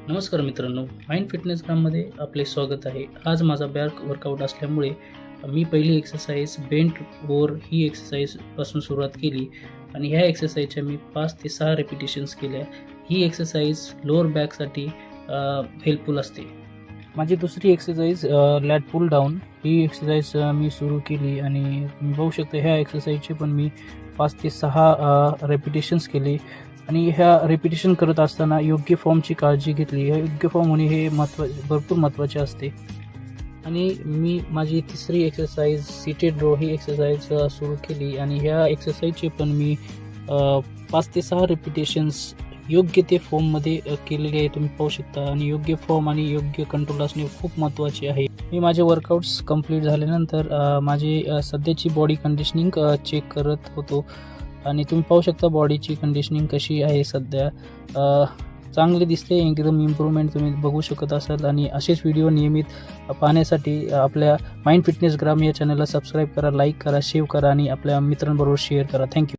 नमस्कार मित्रांनो, mind fitness ग्राममध्ये आपले स्वागत आहे. आज माझा बॅक वर्कआउट असल्यामुळे मी पहिली एक्सरसाइज बेंट ओव्हर ही एक्सरसाइजपासून सुरुवात केली आणि ह्या एक्सरसाइजच्या मी 5 ते 6 रेपिटेशन्स केल्या. ही एक्सरसाइज लोअर बॅकसाठी हेल्पफुल असते. माझी दुसरी एक्सरसाइज लॅट पुल डाऊन ही एक्सरसाइज मी सुरू केली आणि तुम्ही बघू शकता ह्या एक्सरसाइजचे पण मी 5 ते 6 रेपिटेशन्स केले आणि ह्या रेपिटेशन करत असताना योग्य फॉर्मची काळजी घेतली. ह्या योग्य फॉर्म होणे हे भरपूर महत्त्वाचे असते. आणि मी माझी तिसरी एक्सरसाइज सीटेड रो ही एक्सरसाइज सुरू केली आणि ह्या एक्सरसाइजचे पण मी 5 ते 6 रेपिटेशन्स योग्य ते फॉर्ममध्ये केलेले आहे, तुम्ही पाहू शकता. आणि योग्य फॉर्म आणि योग्य कंट्रोल असणे खूप महत्त्वाचे आहे. मी माझे वर्कआउट्स कंप्लीट झाल्यानंतर माझी सध्याची बॉडी कंडिशनिंग चेक करत होतो आणि तुम्ही पाहू शकता बॉडीची कंडिशनिंग कशी आहे सध्या. चांगले दिसते, एकदम इम्प्रूव्हमेंट तुम्ही बघू शकत असाल. आणि असेच व्हिडिओ नियमित पाहण्यासाठी आपल्या माइंड फिटनेस ग्राम या चॅनलला सबस्क्राईब करा, लाईक करा, शेअर करा आणि आपल्या मित्रांबरोबर शेअर करा. थँक्यू.